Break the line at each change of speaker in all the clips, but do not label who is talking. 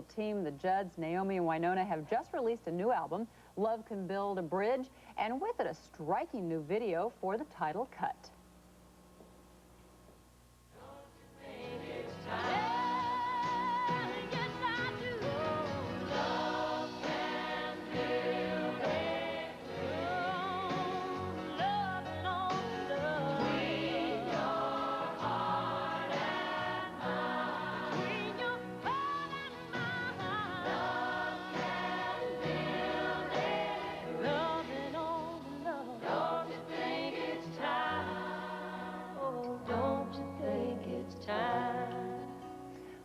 musical team, the Judds, Naomi and Winona, have just released a new album, Love Can Build a Bridge, and with it a striking new video for the title cut.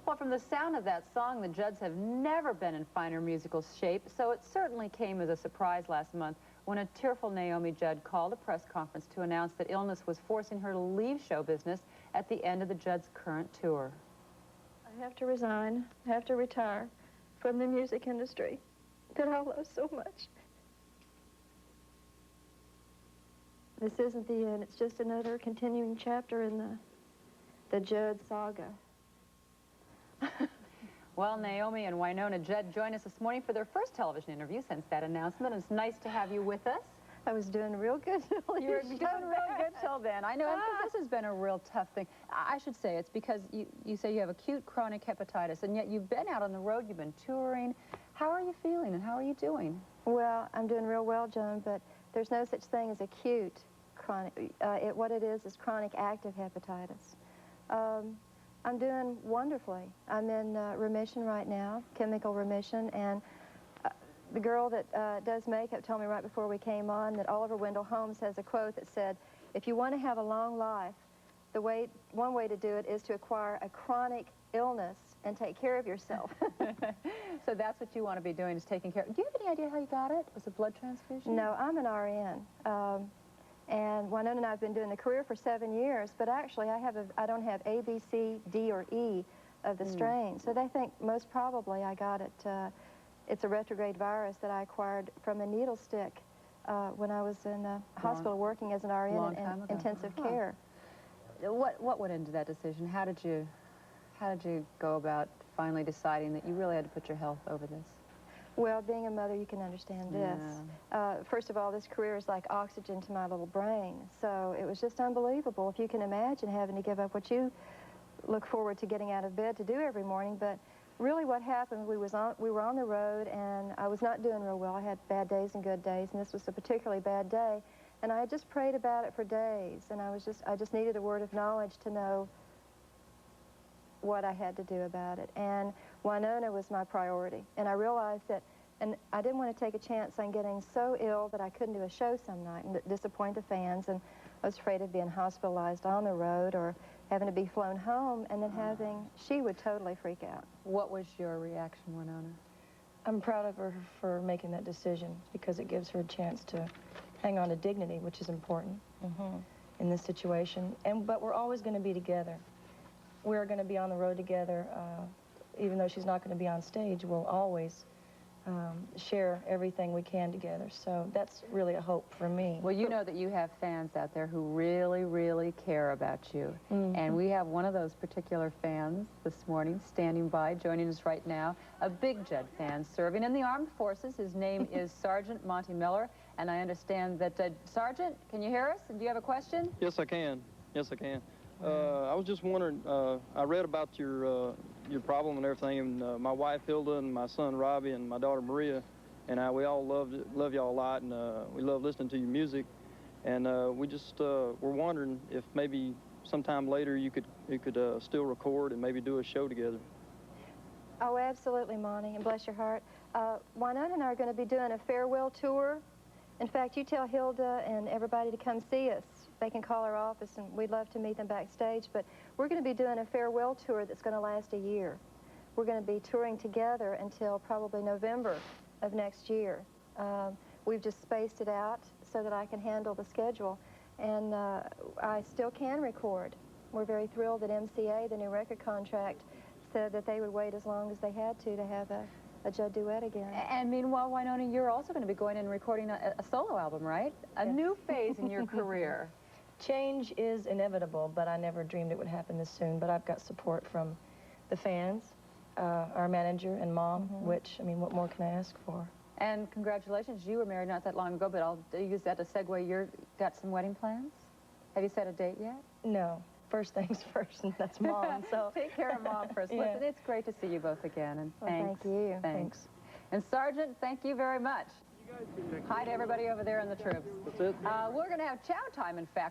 Well, from the sound of that song, the Judds have never been in finer musical shape, so it certainly came as a surprise last month when a tearful Naomi Judd called a press conference to announce that illness was forcing her to leave show business at the end of the Judds' current tour.
I have to resign. I have to retire from the music industry that I love so much. This isn't the end. It's just another continuing chapter in the Judd saga.
Well, Naomi and Winona Judd join us this morning for their first television interview since that announcement. It's nice to have you with us.
I was doing real good till
you were doing real good till then. I know, this has been a real tough thing. I should say it's because you say you have acute chronic hepatitis, and yet you've been out on the road, you've been touring. How are you feeling, and how are you doing?
Well, I'm doing real well, Joan, but there's no such thing as acute chronic. What it is chronic active hepatitis. I'm doing wonderfully. I'm in remission right now, chemical remission, and the girl that does makeup told me right before we came on that Oliver Wendell Holmes has a quote that said, if you want to have a long life, one way to do it is to acquire a chronic illness and take care of yourself.
So that's what you want to be doing, is taking care. Do you have any idea how you got it? Was it blood transfusion?
No, I'm an RN. And Winona and I have been doing the career for 7 years, but actually I don't have A, B, C, D, or E of the strain. So they think most probably I got it. It's a retrograde virus that I acquired from a needle stick when I was in a hospital working as an RN in intensive care.
What went into that decision? How did you go about finally deciding that you really had to put your health over this?
Well, being a mother, you can understand this. First of all, this career is like oxygen to my little brain. So it was just unbelievable. If you can imagine having to give up what you look forward to getting out of bed to do every morning. But really what happened, we were on the road, and I was not doing real well. I had bad days and good days, and this was a particularly bad day. And I had just prayed about it for days, and I just needed a word of knowledge to know what I had to do about it. And Winona was my priority, and I realized that, and I didn't want to take a chance on getting so ill that I couldn't do a show some night and disappoint the fans, and I was afraid of being hospitalized on the road or having to be flown home, and then she would totally freak out.
What was your reaction, Winona?
I'm proud of her for making that decision, because it gives her a chance to hang on to dignity, which is important in this situation. But we're always going to be together. We're going to be on the road together. Even though she's not going to be on stage, we'll always share everything we can together. So that's really a hope for me.
Well, you know that you have fans out there who really, really care about you. And we have one of those particular fans this morning standing by, joining us right now, a big Judd fan serving in the armed forces. His name is Sergeant Monty Miller, and I understand that, Sergeant, can you hear us? And do you have a question?
Yes, I can. Yes, I can. I was just wondering, I read about your problem and everything, and my wife Hilda and my son Robbie and my daughter Maria and we all love y'all a lot, and we love listening to your music, and we just were wondering if maybe sometime later you could still record and maybe do a show together.
Oh, absolutely, Monty, and bless your heart. Winona and I are going to be doing a farewell tour. In fact, you tell Hilda and everybody to come see us. They can call our office, and we'd love to meet them backstage. But we're going to be doing a farewell tour that's going to last a year. We're going to be touring together until probably November of next year. We've just spaced it out so that I can handle the schedule. And I still can record. We're very thrilled that MCA, the new record contract, said that they would wait as long as they had to have a Judd duet again.
And meanwhile, Winona, you're also going to be going and recording a solo album, right? A new phase in your career.
Change is inevitable, but I never dreamed it would happen this soon. But I've got support from the fans, our manager and mom, which, I mean, what more can I ask for?
And congratulations, you were married not that long ago, but I'll use that to segue. You've got some wedding plans? Have you set a date yet?
No. First things first, and that's Mom, so.
Take care of Mom first.
Yeah.
Listen, it's great to see you both again, and
Well,
thanks.
thank you.
Thanks. And Sergeant, thank you very much. Hi to everybody over there in the troops.
That's it.
We're going to have chow time, in fact.